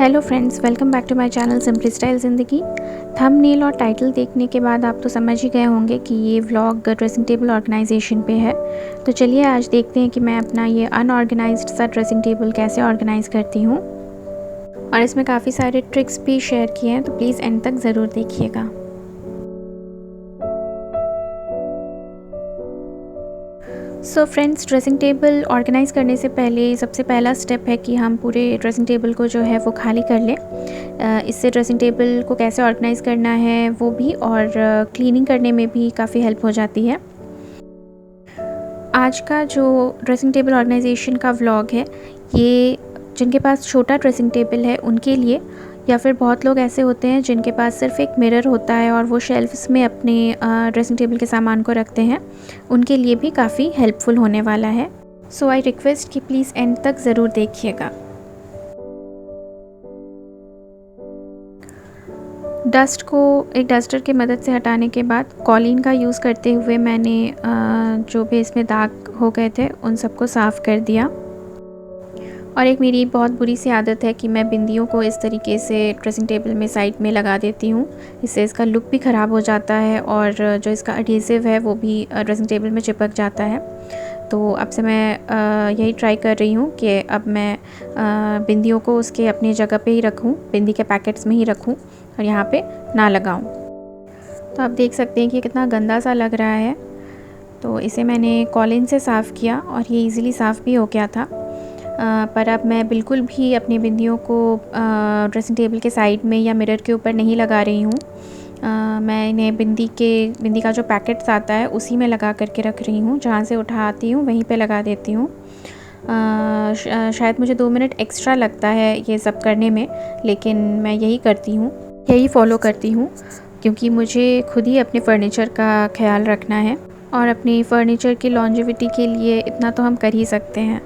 Hello friends, welcome back to my channel simply style Zindagi. Thumbnail और title देखने के बाद आप तो समझ ही गए होंगे कि ये व्लॉग ड्रेसिंग टेबल ऑर्गेनाइजेशन पे है। तो चलिए आज देखते हैं कि मैं अपना ये अनऑर्गेनाइज्ड सा ड्रेसिंग टेबल कैसे ऑर्गेनाइज़ करती हूँ। और इसमें काफ़ी सारे ट्रिक्स भी शेयर किए हैं, तो प्लीज़ एंड तक ज़रूर देखिएगा। So friends, dressing table organise करने से पहले सबसे पहला स्टेप है कि हम पूरे ड्रेसिंग टेबल को जो है वो खाली कर लें। इससे ड्रेसिंग टेबल को कैसे ऑर्गेनाइज़ करना है वो भी और क्लीनिंग करने में भी काफ़ी हेल्प हो जाती है। आज का जो ड्रेसिंग टेबल ऑर्गेनाइजेशन का व्लॉग है, ये जिनके पास छोटा ड्रेसिंग टेबल है उनके लिए, या फिर बहुत लोग ऐसे होते हैं जिनके पास सिर्फ एक मिरर होता है और वो शेल्फ्स में अपने ड्रेसिंग टेबल के सामान को रखते हैं, उनके लिए भी काफ़ी हेल्पफुल होने वाला है। सो आई रिक्वेस्ट कि प्लीज़ एंड तक ज़रूर देखिएगा। डस्ट को एक डस्टर की मदद से हटाने के बाद कॉलिन का यूज़ करते हुए मैंने जो भी इसमें दाग हो गए थे उन सबको साफ़ कर दिया। और एक मेरी बहुत बुरी सी आदत है कि मैं बिंदियों को इस तरीके से ड्रेसिंग टेबल में साइड में लगा देती हूँ। इससे इसका लुक भी ख़राब हो जाता है और जो इसका एडहेसिव है वो भी ड्रेसिंग टेबल में चिपक जाता है। तो अब से मैं यही ट्राई कर रही हूँ कि अब मैं बिंदियों को उसके अपनी जगह पे ही रखूँ, बिंदी के पैकेट्स में ही रखूँ और यहाँ पे ना लगाऊँ। तो आप देख सकते हैं कि कितना गंदा सा लग रहा है। तो इसे मैंने कॉलिन से साफ़ किया और ये इजीली साफ़ भी हो गया था। पर अब मैं बिल्कुल भी अपनी बिंदियों को ड्रेसिंग टेबल के साइड में या मिरर के ऊपर नहीं लगा रही हूँ। मैं इन्हें बिंदी का जो पैकेट्स आता है उसी में लगा करके रख रही हूँ। जहाँ से उठाती हूँ वहीं पे लगा देती हूँ। शायद मुझे 2 मिनट एक्स्ट्रा लगता है ये सब करने में, लेकिन मैं यही फॉलो करती हूँ क्योंकि मुझे खुद ही अपने फ़र्नीचर का ख्याल रखना है और अपनी फ़र्नीचर की लॉन्जेविटी के लिए इतना तो हम कर ही सकते हैं।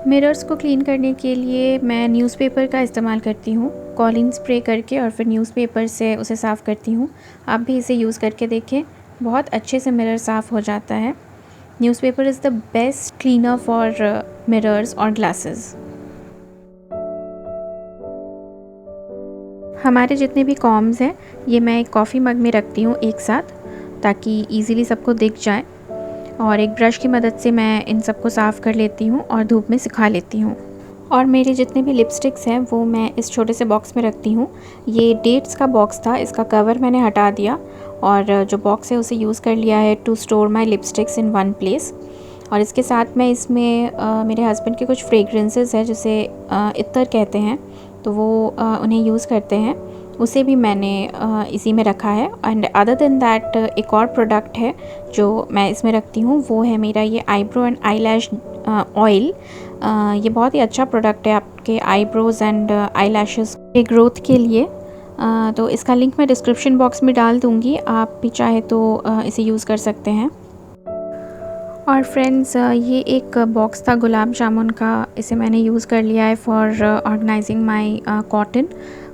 मिरर्स को क्लीन करने के लिए मैं न्यूज़पेपर का इस्तेमाल करती हूँ, कॉलिन स्प्रे करके और फिर न्यूज़पेपर से उसे साफ़ करती हूँ। आप भी इसे यूज़ करके देखें, बहुत अच्छे से मिरर साफ़ हो जाता है। Newspaper is the best cleaner for mirrors और ग्लासेस। हमारे जितने भी कॉम्स हैं ये मैं एक कॉफ़ी मग में रखती हूँ एक साथ, ताकि ईज़िली सबको दिख जाए। और एक ब्रश की मदद से मैं इन सबको साफ़ कर लेती हूँ और धूप में सुखा लेती हूँ। और मेरे जितने भी लिपस्टिक्स हैं वो मैं इस छोटे से बॉक्स में रखती हूँ। ये डेट्स का बॉक्स था, इसका कवर मैंने हटा दिया और जो बॉक्स है उसे यूज़ कर लिया है to store my lipsticks in one place. और इसके साथ मैं इसमें मेरे हस्बैंड के कुछ फ्रेगरेंसेस हैं जिसे इत्तर कहते हैं, तो वो उन्हें यूज़ करते हैं, उसे भी मैंने इसी में रखा है। एंड अदर देन दैट एक और प्रोडक्ट है जो मैं इसमें रखती हूँ, वो है मेरा ये आईब्रो एंड आईलैश ऑयल। ये बहुत ही अच्छा प्रोडक्ट है आपके आईब्रोज़ एंड आईलैशेस के ग्रोथ के लिए। तो इसका लिंक मैं डिस्क्रिप्शन बॉक्स में डाल दूँगी, आप भी चाहे तो इसे यूज़ कर सकते हैं। और फ्रेंड्स, ये एक बॉक्स था गुलाब जामुन का, इसे मैंने यूज़ कर लिया है फॉर ऑर्गेनाइजिंग माई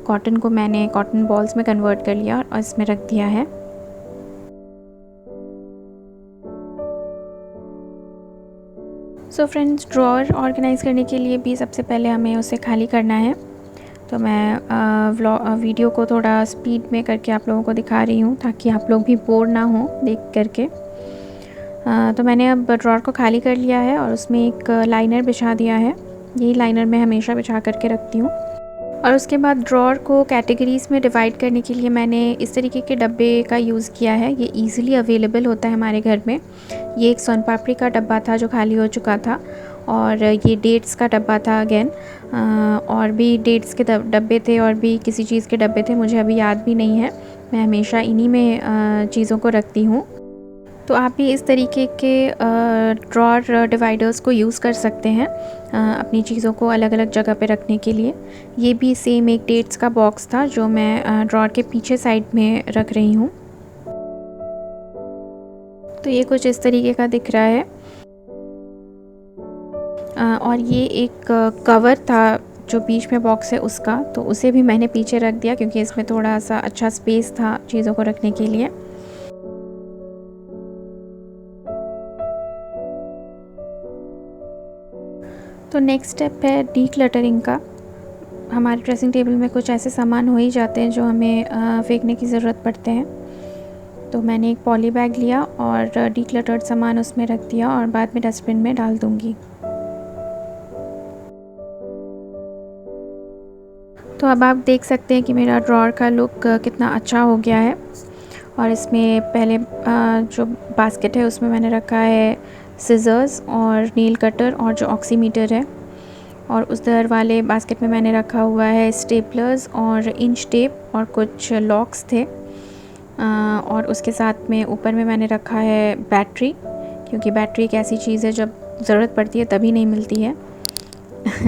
कॉटन को मैंने कॉटन बॉल्स में कन्वर्ट कर लिया और इसमें रख दिया है। सो फ्रेंड्स, ड्रॉअर ऑर्गेनाइज़ करने के लिए भी सबसे पहले हमें उसे खाली करना है। तो मैं वीडियो को थोड़ा स्पीड में करके आप लोगों को दिखा रही हूँ ताकि आप लोग भी बोर ना हो देख करके। तो मैंने अब ड्रॉअर को खाली कर लिया है और उसमें एक लाइनर बिछा दिया है। यही लाइनर मैं हमेशा बिछा करके रखती हूँ। और उसके बाद ड्रॉअर को कैटेगरीज़ में डिवाइड करने के लिए मैंने इस तरीके के डब्बे का यूज़ किया है। ये इजीली अवेलेबल होता है हमारे घर में। ये एक सोन पापड़ी का डब्बा था जो खाली हो चुका था, और ये डेट्स का डब्बा था अगेन, और भी डेट्स के डब्बे थे और भी किसी चीज़ के डब्बे थे, मुझे अभी याद भी नहीं है। मैं हमेशा इन्हीं में चीज़ों को रखती हूँ। तो आप भी इस तरीके के ड्रॉअर डिवाइडर्स को यूज़ कर सकते हैं अपनी चीज़ों को अलग अलग जगह पे रखने के लिए। ये भी सेम एक डेट्स का बॉक्स था जो मैं ड्रॉअर के पीछे साइड में रख रही हूँ। तो ये कुछ इस तरीके का दिख रहा है। और ये एक कवर था जो बीच में बॉक्स है उसका, तो उसे भी मैंने पीछे रख दिया क्योंकि इसमें थोड़ा सा अच्छा स्पेस था चीज़ों को रखने के लिए। तो नेक्स्ट स्टेप है डी क्लटरिंग का। हमारे ड्रेसिंग टेबल में कुछ ऐसे सामान हो ही जाते हैं जो हमें फेंकने की ज़रूरत पड़ते हैं। तो मैंने एक पॉली बैग लिया और डी क्लटर्ड सामान उसमें रख दिया और बाद में डस्टबिन में डाल दूँगी। तो अब आप देख सकते हैं कि मेरा ड्रॉअर का लुक कितना अच्छा हो गया है। और इसमें पहले जो बास्केट है उसमें मैंने रखा है सिज़र्स और नील कटर और जो ऑक्सीमीटर है, और उधर वाले बास्केट में मैंने रखा हुआ है स्टेपलर्स और इंच टेप और कुछ लॉक्स थे। और उसके साथ में ऊपर में मैंने रखा है बैटरी, क्योंकि बैटरी एक ऐसी चीज़ है जब ज़रूरत पड़ती है तभी नहीं मिलती है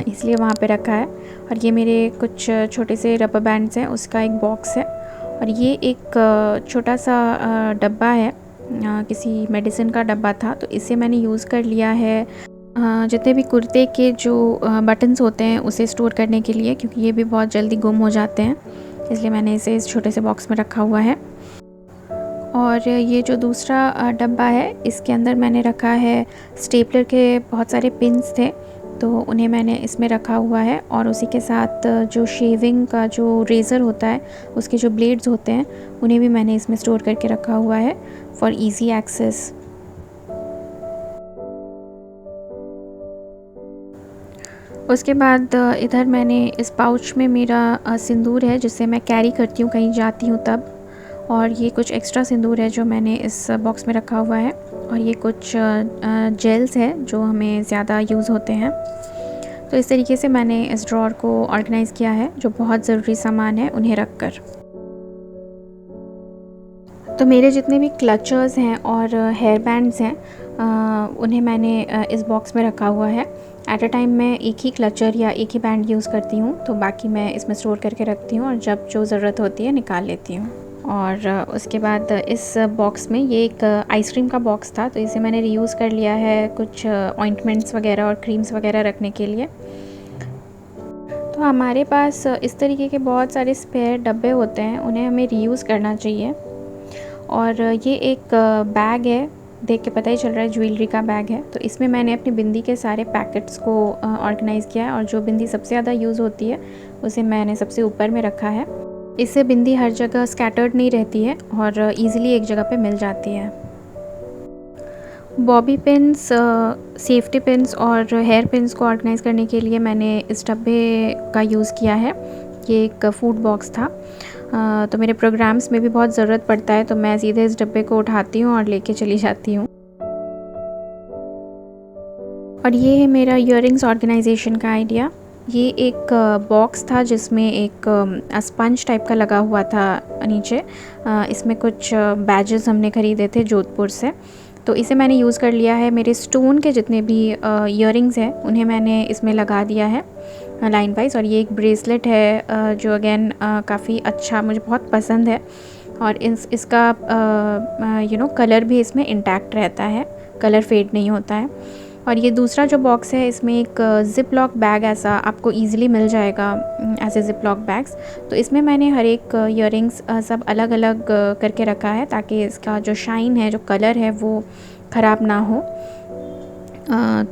इसलिए वहाँ पे रखा है। और ये मेरे कुछ छोटे से रबर बैंड्स हैं, उसका एक बॉक्स है। और ये एक छोटा सा डब्बा है, किसी मेडिसिन का डब्बा था, तो इसे मैंने यूज़ कर लिया है जितने भी कुर्ते के जो बटन्स होते हैं उसे स्टोर करने के लिए, क्योंकि ये भी बहुत जल्दी गुम हो जाते हैं, इसलिए मैंने इसे इस छोटे से बॉक्स में रखा हुआ है। और ये जो दूसरा डब्बा है इसके अंदर मैंने रखा है स्टेपलर के बहुत सारे पिन्स थे, तो उन्हें मैंने इसमें रखा हुआ है। और उसी के साथ जो शेविंग का जो रेज़र होता है उसके जो ब्लेड्स होते हैं उन्हें भी मैंने इसमें स्टोर करके रखा हुआ है फॉर इजी एक्सेस। उसके बाद इधर मैंने इस पाउच में मेरा सिंदूर है जिसे मैं कैरी करती हूँ कहीं जाती हूँ तब, और ये कुछ एक्स्ट्रा सिंदूर है जो मैंने इस बॉक्स में रखा हुआ है। और ये कुछ जेल्स है जो हमें ज़्यादा यूज़ होते हैं। तो इस तरीके से मैंने इस ड्रॉअर को ऑर्गेनाइज़ किया है, जो बहुत ज़रूरी सामान है उन्हें रख कर। तो मेरे जितने भी क्लचर्स हैं और हेयर बैंड्स हैं उन्हें मैंने इस बॉक्स में रखा हुआ है। एट अ टाइम मैं एक ही क्लचर या एक ही बैंड यूज़ करती हूँ, तो बाकी मैं इसमें स्टोर करके रखती हूँ और जब जो ज़रूरत होती है निकाल लेती हूँ। और उसके बाद इस बॉक्स में ये एक आइसक्रीम का बॉक्स था, तो इसे मैंने रीयूज़ कर लिया है कुछ ऑइंटमेंट्स वगैरह और क्रीम्स वगैरह रखने के लिए। तो हमारे पास इस तरीके के बहुत सारे स्पेयर डब्बे होते हैं, उन्हें हमें रीयूज़ करना चाहिए। और ये एक बैग है, देख के पता ही चल रहा है ज्वेलरी का बैग है। तो इसमें मैंने अपनी बिंदी के सारे पैकेट्स को ऑर्गेनाइज़ किया है, और जो बिंदी सबसे ज़्यादा यूज़ होती है उसे मैंने सबसे ऊपर में रखा है। इससे बिंदी हर जगह स्कैटर्ड नहीं रहती है और ईज़िली एक जगह पे मिल जाती है। बॉबी पिन्स, सेफ्टी पिन्स और हेयर पिन्स को ऑर्गेनाइज़ करने के लिए मैंने इस डब्बे का यूज़ किया है। ये एक फूड बॉक्स था, तो मेरे प्रोग्राम्स में भी बहुत ज़रूरत पड़ता है, तो मैं सीधे इस डब्बे को उठाती हूँ और लेके चली जाती हूँ। और ये है मेरा ईयररिंग्स ऑर्गेनाइजेशन का आइडिया। ये एक बॉक्स था जिसमें एक स्पंज टाइप का लगा हुआ था नीचे। इसमें कुछ बैजेस हमने ख़रीदे थे जोधपुर से, तो इसे मैंने यूज़ कर लिया है। मेरे स्टोन के जितने भी ईयररिंग्स हैं उन्हें मैंने इसमें लगा दिया है लाइन वाइज। और ये एक ब्रेसलेट है जो अगेन काफ़ी अच्छा, मुझे बहुत पसंद है। और इसका कलर भी इसमें इंटैक्ट रहता है, कलर फेड नहीं होता है। और ये दूसरा जो बॉक्स है इसमें एक ज़िप लॉक बैग ऐसा आपको ईज़िली मिल जाएगा, ऐसे ज़िप लॉक बैग्स। तो इसमें मैंने हर एक ईयररिंग्स सब अलग अलग करके रखा है, ताकि इसका जो शाइन है, जो कलर है, वो ख़राब ना हो।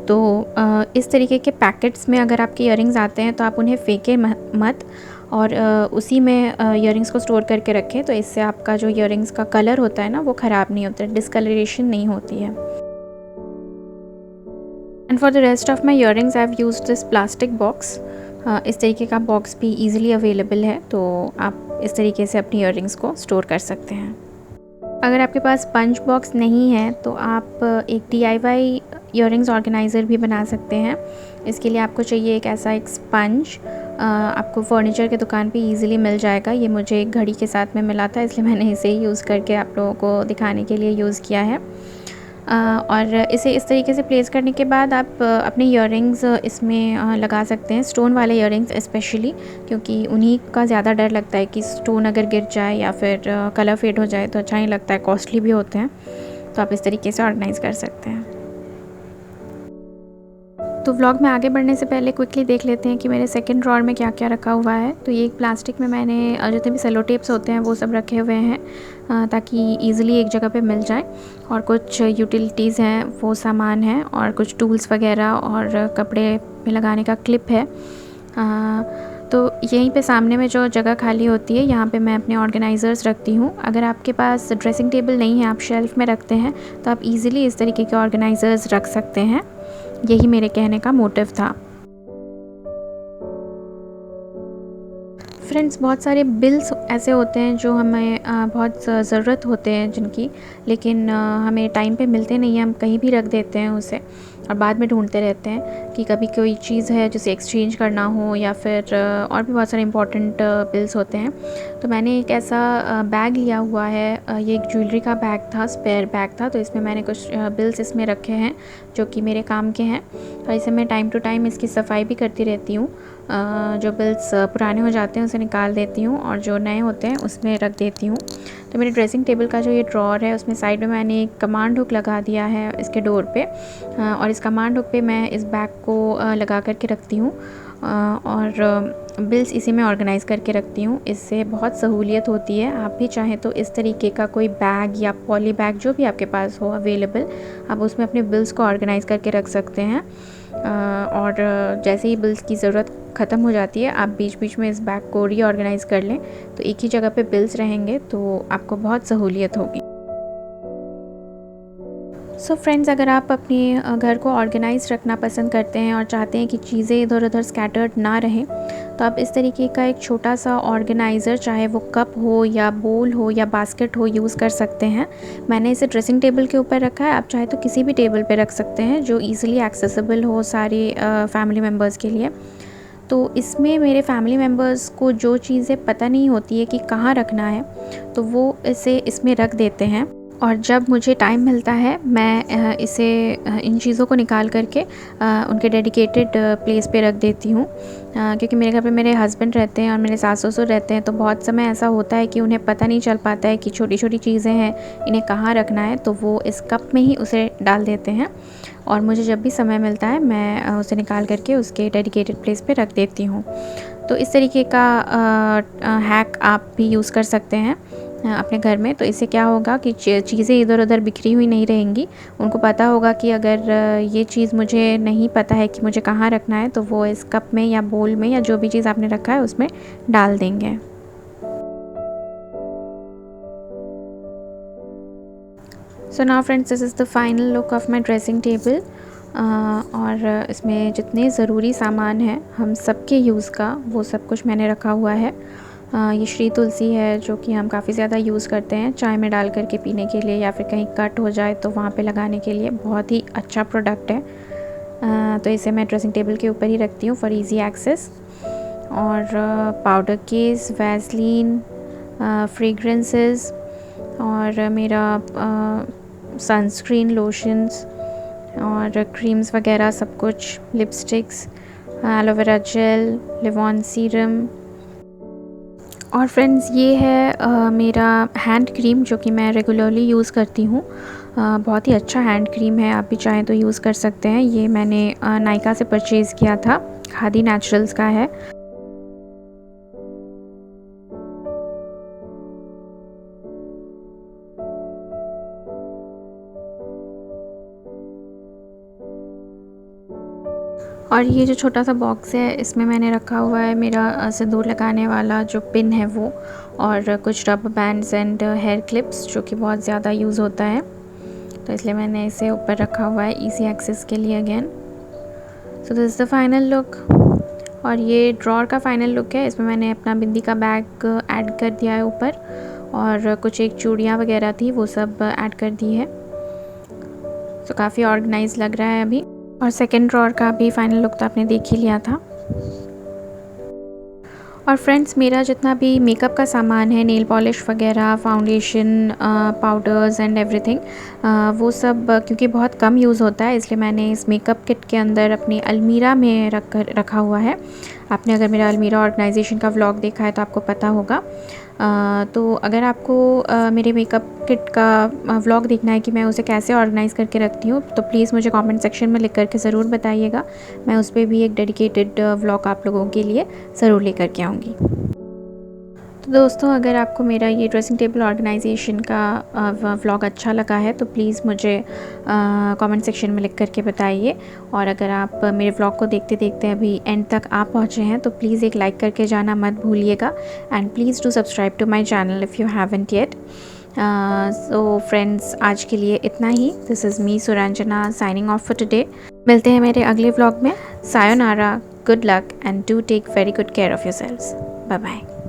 तो इस तरीके के पैकेट्स में अगर आपके ईयररिंग्स आते हैं तो आप उन्हें फेंकें मत, और उसी में ईयररिंग्स को स्टोर करके रखें। तो इससे आपका जो ईयररिंग्स का कलर होता है ना, वो ख़राब नहीं होता है, डिस्कलरेशन नहीं होती है। And for the rest of my earrings I have used this plastic box. इस तरीके का बॉक्स भी ईज़िली अवेलेबल है, तो आप इस तरीके से अपनी ईयररिंग्स को स्टोर कर सकते हैं। अगर आपके पास पंच बॉक्स नहीं है तो आप एक DIY ईयररिंग्स ऑर्गेनाइज़र भी बना सकते हैं। इसके लिए आपको चाहिए एक ऐसा एक स्पंज, आपको फर्नीचर के दुकान पे इजीली मिल जाएगा। ये मुझे एक घड़ी के साथ में मिला था, इसलिए मैंने इसे ही यूज़ करके आप लोगों को दिखाने के लिए यूज़ किया है। और इसे इस तरीके से प्लेस करने के बाद आप अपने ईयररिंग्स इसमें लगा सकते हैं, स्टोन वाले ईयररिंग्स स्पेशली, क्योंकि उन्हीं का ज़्यादा डर लगता है कि स्टोन अगर गिर जाए या फिर कलर फेड हो जाए तो अच्छा नहीं लगता है, कॉस्टली भी होते हैं। तो आप इस तरीके से ऑर्गेनाइज़ कर सकते हैं। तो व्लॉग में आगे बढ़ने से पहले क्विकली देख लेते हैं कि मेरे सेकंड ड्रॉर में क्या क्या रखा हुआ है। तो ये एक प्लास्टिक में मैंने जितने भी सेलो टेप्स होते हैं वो सब रखे हुए हैं ताकि ईज़िली एक जगह पे मिल जाए। और कुछ यूटिलिटीज़ हैं, वो सामान है, और कुछ टूल्स वगैरह और कपड़े में लगाने का क्लिप है। तो यहीं पे सामने में जो जगह खाली होती है यहाँ पे मैं अपने ऑर्गेनाइज़र्स रखती हूँ। अगर आपके पास ड्रेसिंग टेबल नहीं है, आप शेल्फ़ में रखते हैं, तो आप इजीली इस तरीके के ऑर्गेनाइज़र्स रख सकते हैं। यही मेरे कहने का मोटिव था। फ्रेंड्स, बहुत सारे बिल्स ऐसे होते हैं जो हमें बहुत ज़रूरत होते हैं जिनकी, लेकिन हमें टाइम पे मिलते नहीं हैं। हम कहीं भी रख देते हैं उसे और बाद में ढूंढते रहते हैं कि कभी कोई चीज़ है जिसे एक्सचेंज करना हो, या फिर और भी बहुत सारे इंपॉर्टेंट बिल्स होते हैं। तो मैंने एक ऐसा बैग लिया हुआ है। ये एक ज्वेलरी का बैग था, स्पेयर बैग था। तो इसमें मैंने कुछ बिल्स इसमें रखे हैं जो कि मेरे काम के हैं, और इसे मैं टाइम टू टाइम इसकी सफाई भी करती रहती हूँ। जो बिल्स पुराने हो जाते हैं उसे निकाल देती हूँ, और जो नए होते हैं उसमें रख देती हूँ। तो मेरे ड्रेसिंग टेबल का जो ये ड्रॉर है, उसमें साइड में मैंने एक कमांड हुक लगा दिया है इसके डोर पे, और इस कमांड हुक पे मैं इस बैग को लगा करके रखती हूँ, और बिल्स इसी में ऑर्गेनाइज़ करके रखती हूँ। इससे बहुत सहूलियत होती है। आप भी चाहें तो इस तरीके का कोई बैग या पॉली बैग जो भी आपके पास हो अवेलेबल, आप उसमें अपने बिल्स को ऑर्गेनाइज़ करके रख सकते हैं। और जैसे ही बिल्स की ज़रूरत ख़त्म हो जाती है, आप बीच बीच में इस बैग को रीऑर्गेनाइज़ कर लें, तो एक ही जगह पे बिल्स रहेंगे, तो आपको बहुत सहूलियत होगी। सो फ्रेंड्स, अगर आप अपने घर को ऑर्गेनाइज रखना पसंद करते हैं और चाहते हैं कि चीज़ें इधर उधर स्कैटर्ड ना रहें, तो आप इस तरीके का एक छोटा सा ऑर्गेनाइज़र, चाहे वो कप हो या बोल हो या बास्केट हो, यूज़ कर सकते हैं। मैंने इसे ड्रेसिंग टेबल के ऊपर रखा है। आप चाहे तो किसी भी टेबल पे रख सकते हैं जो ईज़िली एक्सेसिबल हो सारे फैमिली मेम्बर्स के लिए। तो इसमें मेरे फैमिली मेम्बर्स को जो चीज़ें पता नहीं होती है कि कहाँ रखना है, तो वो इसे इसमें रख देते हैं, और जब मुझे टाइम मिलता है मैं इसे इन चीज़ों को निकाल करके उनके डेडिकेटेड प्लेस पे रख देती हूँ। क्योंकि मेरे घर पे मेरे हस्बैंड रहते हैं और मेरे सास ससुर रहते हैं, तो बहुत समय ऐसा होता है कि उन्हें पता नहीं चल पाता है कि छोटी छोटी चीज़ें हैं, इन्हें कहाँ रखना है, तो वो इस कप में ही उसे डाल देते हैं, और मुझे जब भी समय मिलता है मैं उसे निकाल करके उसके डेडिकेटेड प्लेस पे रख देती हूँ। तो इस तरीके का हैक आप भी यूज़ कर सकते हैं अपने घर में। तो इससे क्या होगा कि चीज़ें इधर उधर बिखरी हुई नहीं रहेंगी। उनको पता होगा कि अगर ये चीज़ मुझे नहीं पता है कि मुझे कहाँ रखना है, तो वो इस कप में या बोल में या जो भी चीज़ आपने रखा है उसमें डाल देंगे। So now friends, this is the final look of my dressing table. और इसमें जितने ज़रूरी सामान हैं हम सबके यूज़ का, वो सब कुछ मैंने रखा हुआ है। ये श्री तुलसी है जो कि हम काफ़ी ज़्यादा यूज़ करते हैं चाय में डाल करके पीने के लिए, या फिर कहीं कट हो जाए तो वहाँ पे लगाने के लिए। बहुत ही अच्छा प्रोडक्ट है। तो इसे मैं ड्रेसिंग टेबल के ऊपर ही रखती हूँ फॉर इजी एक्सेस। और पाउडर केस, वैसलीन, फ्रेग्रेंसेस, और मेरा सनस्क्रीन, लोशंस और क्रीम्स वगैरह सब कुछ, lipsticks, aloe vera gel, Livon serum. और फ्रेंड्स, ये है मेरा हैंड क्रीम जो कि मैं रेगुलरली यूज़ करती हूँ। बहुत ही अच्छा हैंड क्रीम है, आप भी चाहें तो यूज़ कर सकते हैं। ये मैंने नायका से परचेज़ किया था, खादी नेचुरल्स का है। और ये जो छोटा सा बॉक्स है, इसमें मैंने रखा हुआ है मेरा सिंदूर लगाने वाला जो पिन है वो, और कुछ rubber bands and hair clips जो कि बहुत ज़्यादा यूज़ होता है, तो इसलिए मैंने इसे ऊपर रखा हुआ है इजी एक्सेस के लिए again. So this is the final look. और ये ड्रॉर का फाइनल लुक है। इसमें मैंने अपना बिंदी का बैग ऐड कर दिया है ऊपर, और कुछ एक चूड़ियाँ वगैरह थी वो सब ऐड कर दी है। तो काफ़ी ऑर्गेनाइज लग रहा है अभी। और सेकंड ड्रॉर का भी फाइनल लुक तो आपने देख ही लिया था। और फ्रेंड्स, मेरा जितना भी मेकअप का सामान है, नेल पॉलिश वगैरह, फाउंडेशन, पाउडर्स एंड एवरीथिंग, वो सब क्योंकि बहुत कम यूज़ होता है, इसलिए मैंने इस मेकअप किट के अंदर अपनी अलमीरा में रखा हुआ है। आपने अगर मेरा अलमीरा ऑर्गेनाइजेशन का व्लॉग देखा है तो आपको पता होगा। तो अगर आपको मेरे मेकअप किट का व्लॉग देखना है कि मैं उसे कैसे ऑर्गेनाइज़ करके रखती हूँ, तो प्लीज़ मुझे कमेंट सेक्शन में लिख कर के ज़रूर बताइएगा। मैं उस पर भी एक डेडिकेटेड व्लॉग आप लोगों के लिए ज़रूर लेकर के आऊँगी। तो दोस्तों, अगर आपको मेरा ये ड्रेसिंग टेबल ऑर्गेनाइजेशन का व्लॉग अच्छा लगा है तो प्लीज़ मुझे कमेंट सेक्शन में लिख करके बताइए। और अगर आप मेरे व्लॉग को देखते देखते अभी एंड तक आ पहुँचे हैं तो प्लीज़ एक लाइक करके जाना मत भूलिएगा। And please do subscribe to my channel if you haven't yet. So friends, आज के लिए इतना ही। This is me Suranjana signing off for today. मिलते हैं मेरे अगले व्लॉग में। Sayonara, good luck and do take very good care of yourselves. Bye bye.